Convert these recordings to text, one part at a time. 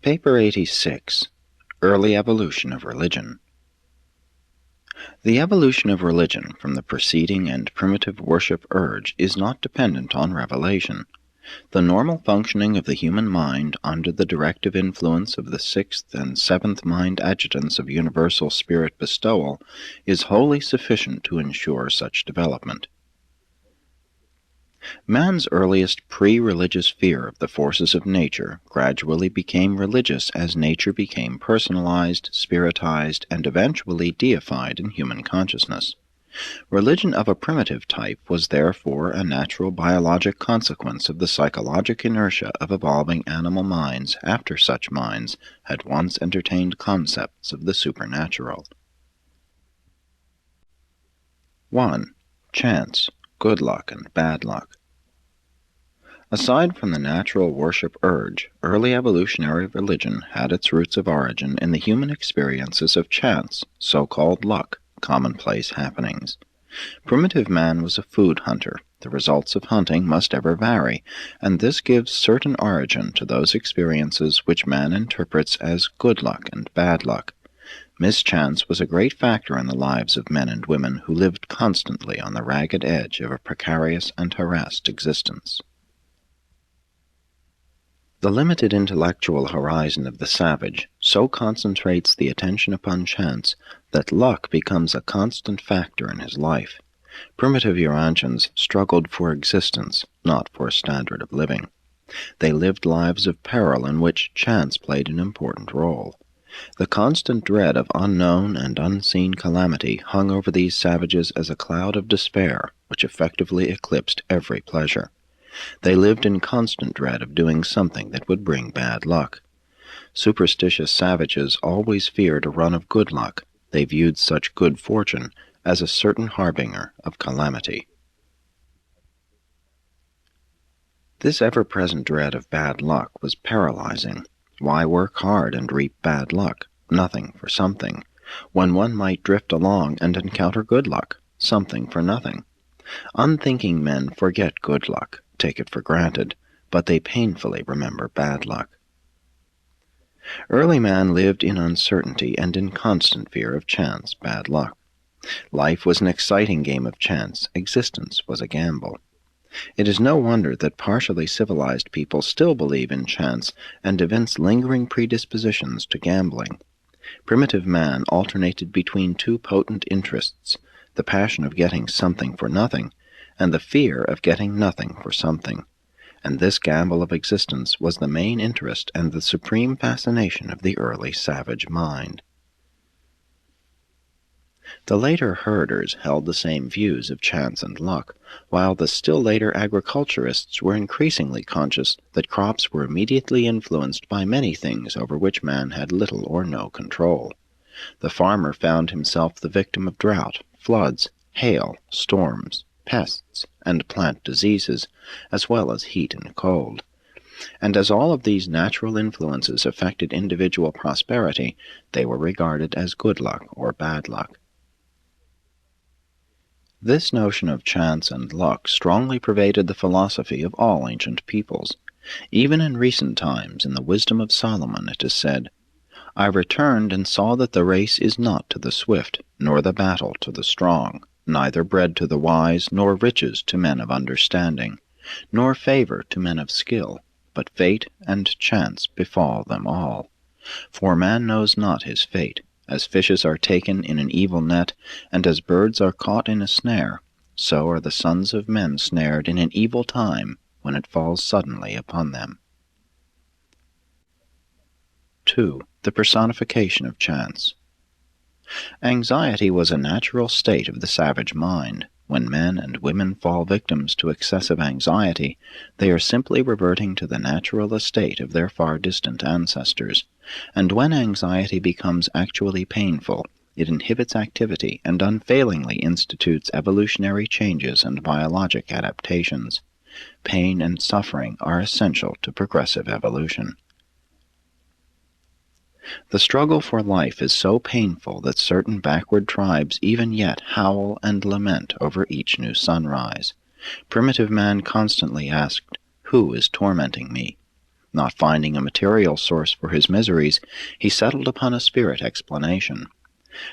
Paper 86. Early Evolution of Religion. The evolution of religion from the preceding and primitive worship urge is not dependent on revelation. The normal functioning of the human mind under the directive influence of the sixth and seventh mind adjutants of universal spirit bestowal is wholly sufficient to ensure such development. Man's earliest pre-religious fear of the forces of nature gradually became religious as nature became personalized, spiritized, and eventually deified in human consciousness. Religion of a primitive type was therefore a natural biologic consequence of the psychologic inertia of evolving animal minds after such minds had once entertained concepts of the supernatural. 1. Chance, good luck and bad luck. Aside from the natural worship urge, early evolutionary religion had its roots of origin in the human experiences of chance, so-called luck, commonplace happenings. Primitive man was a food hunter. The results of hunting must ever vary, and this gives certain origin to those experiences which man interprets as good luck and bad luck. Mischance was a great factor in the lives of men and women who lived constantly on the ragged edge of a precarious and harassed existence. The limited intellectual horizon of the savage so concentrates the attention upon chance that luck becomes a constant factor in his life. Primitive Urantians struggled for existence, not for a standard of living. They lived lives of peril in which chance played an important role. The constant dread of unknown and unseen calamity hung over these savages as a cloud of despair which effectively eclipsed every pleasure. They lived in constant dread of doing something that would bring bad luck. Superstitious savages always feared a run of good luck. They viewed such good fortune as a certain harbinger of calamity. This ever-present dread of bad luck was paralyzing. Why work hard and reap bad luck, nothing for something, when one might drift along and encounter good luck, something for nothing? Unthinking men forget good luck, take it for granted, but they painfully remember bad luck. Early man lived in uncertainty and in constant fear of chance, bad luck. Life was an exciting game of chance, existence was a gamble. It is no wonder that partially civilized people still believe in chance and evince lingering predispositions to gambling. Primitive man alternated between two potent interests, the passion of getting something for nothing, and the fear of getting nothing for something, and this gamble of existence was the main interest and the supreme fascination of the early savage mind. The later herders held the same views of chance and luck, while the still later agriculturists were increasingly conscious that crops were immediately influenced by many things over which man had little or no control. The farmer found himself the victim of drought, floods, hail, storms, pests, and plant diseases, as well as heat and cold. And as all of these natural influences affected individual prosperity, they were regarded as good luck or bad luck. This notion of chance and luck strongly pervaded the philosophy of all ancient peoples. Even in recent times, in the wisdom of Solomon, it is said, "I returned and saw that the race is not to the swift, nor the battle to the strong, neither bread to the wise, nor riches to men of understanding, nor favor to men of skill, but fate and chance befall them all. For man knows not his fate. As fishes are taken in an evil net, and as birds are caught in a snare, so are the sons of men snared in an evil time when it falls suddenly upon them." 2. The personification of chance. Anxiety was a natural state of the savage mind. When men and women fall victims to excessive anxiety, they are simply reverting to the natural estate of their far distant ancestors, and when anxiety becomes actually painful, it inhibits activity and unfailingly institutes evolutionary changes and biologic adaptations. Pain and suffering are essential to progressive evolution. The struggle for life is so painful that certain backward tribes even yet howl and lament over each new sunrise. Primitive man constantly asked, "Who is tormenting me?" Not finding a material source for his miseries, he settled upon a spirit explanation.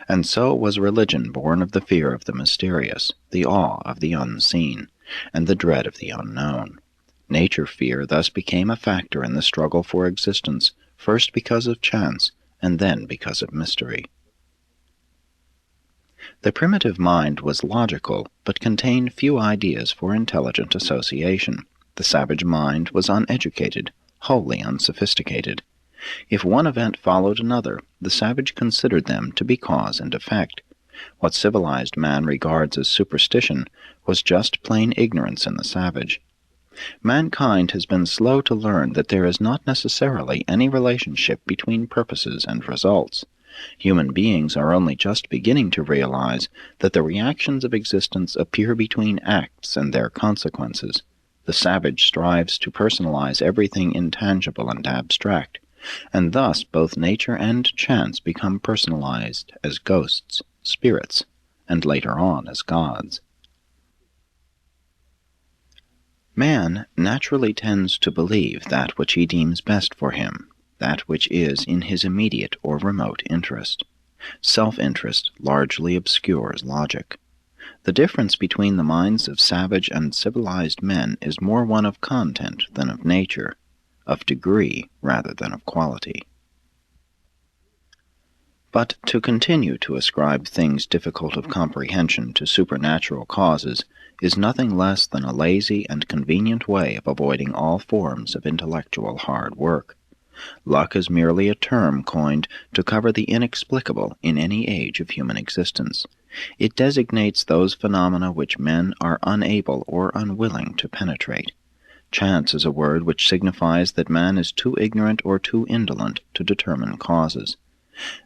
And so was religion born of the fear of the mysterious, the awe of the unseen, and the dread of the unknown. Nature fear thus became a factor in the struggle for existence, first because of chance, and then because of mystery. The primitive mind was logical, but contained few ideas for intelligent association. The savage mind was uneducated, wholly unsophisticated. If one event followed another, the savage considered them to be cause and effect. What civilized man regards as superstition was just plain ignorance in the savage. Mankind has been slow to learn that there is not necessarily any relationship between purposes and results. Human beings are only just beginning to realize that the reactions of existence appear between acts and their consequences. The savage strives to personalize everything intangible and abstract, and thus both nature and chance become personalized as ghosts, spirits, and later on as gods. Man naturally tends to believe that which he deems best for him, that which is in his immediate or remote interest. Self-interest largely obscures logic. The difference between the minds of savage and civilized men is more one of content than of nature, of degree rather than of quality. But to continue to ascribe things difficult of comprehension to supernatural causes is nothing less than a lazy and convenient way of avoiding all forms of intellectual hard work. Luck is merely a term coined to cover the inexplicable in any age of human existence. It designates those phenomena which men are unable or unwilling to penetrate. Chance is a word which signifies that man is too ignorant or too indolent to determine causes.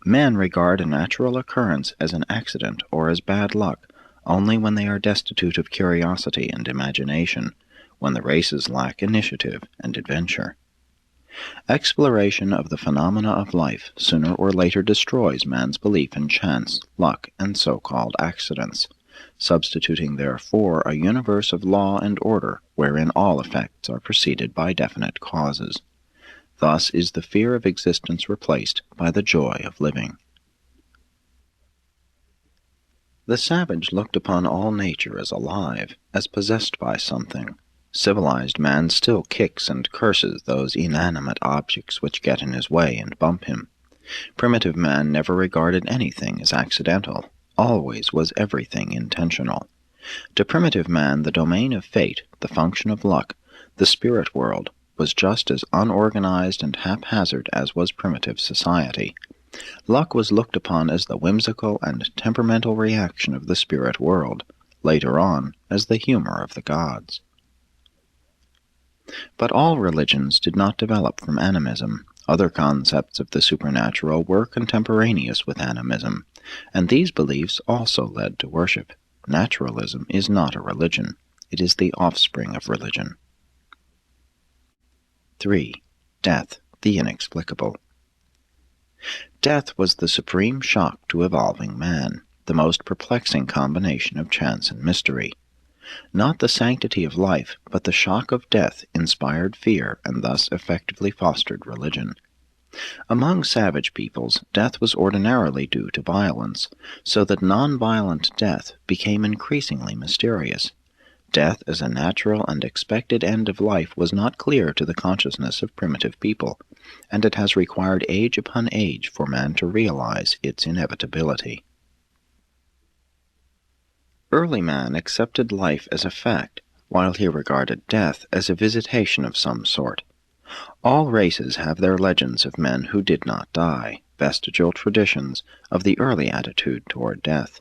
Men regard a natural occurrence as an accident or as bad luck only when they are destitute of curiosity and imagination, when the races lack initiative and adventure. Exploration of the phenomena of life sooner or later destroys man's belief in chance, luck, and so-called accidents, substituting therefore a universe of law and order wherein all effects are preceded by definite causes. Thus is the fear of existence replaced by the joy of living. The savage looked upon all nature as alive, as possessed by something. Civilized man still kicks and curses those inanimate objects which get in his way and bump him. Primitive man never regarded anything as accidental. Always was everything intentional. To primitive man the domain of fate, the function of luck, the spirit world, was just as unorganized and haphazard as was primitive society. Luck was looked upon as the whimsical and temperamental reaction of the spirit world, later on as the humor of the gods. But all religions did not develop from animism. Other concepts of the supernatural were contemporaneous with animism, and these beliefs also led to worship. Naturalism is not a religion. It is the offspring of religion. 3. Death, the inexplicable. Death was the supreme shock to evolving man, the most perplexing combination of chance and mystery. Not the sanctity of life, but the shock of death inspired fear and thus effectively fostered religion. Among savage peoples, death was ordinarily due to violence, so that non-violent death became increasingly mysterious. Death as a natural and expected end of life was not clear to the consciousness of primitive people, and it has required age upon age for man to realize its inevitability. Early man accepted life as a fact, while he regarded death as a visitation of some sort. All races have their legends of men who did not die, vestigial traditions of the early attitude toward death.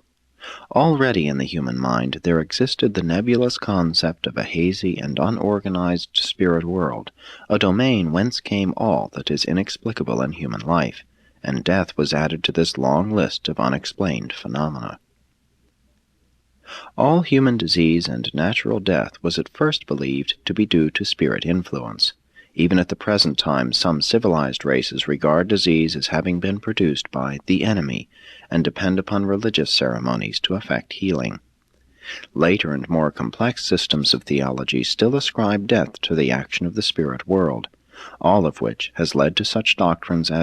Already in the human mind there existed the nebulous concept of a hazy and unorganized spirit world, a domain whence came all that is inexplicable in human life, and death was added to this long list of unexplained phenomena. All human disease and natural death was at first believed to be due to spirit influence. Even at the present time, some civilized races regard disease as having been produced by the enemy and depend upon religious ceremonies to effect healing. Later and more complex systems of theology still ascribe death to the action of the spirit world, all of which has led to such doctrines as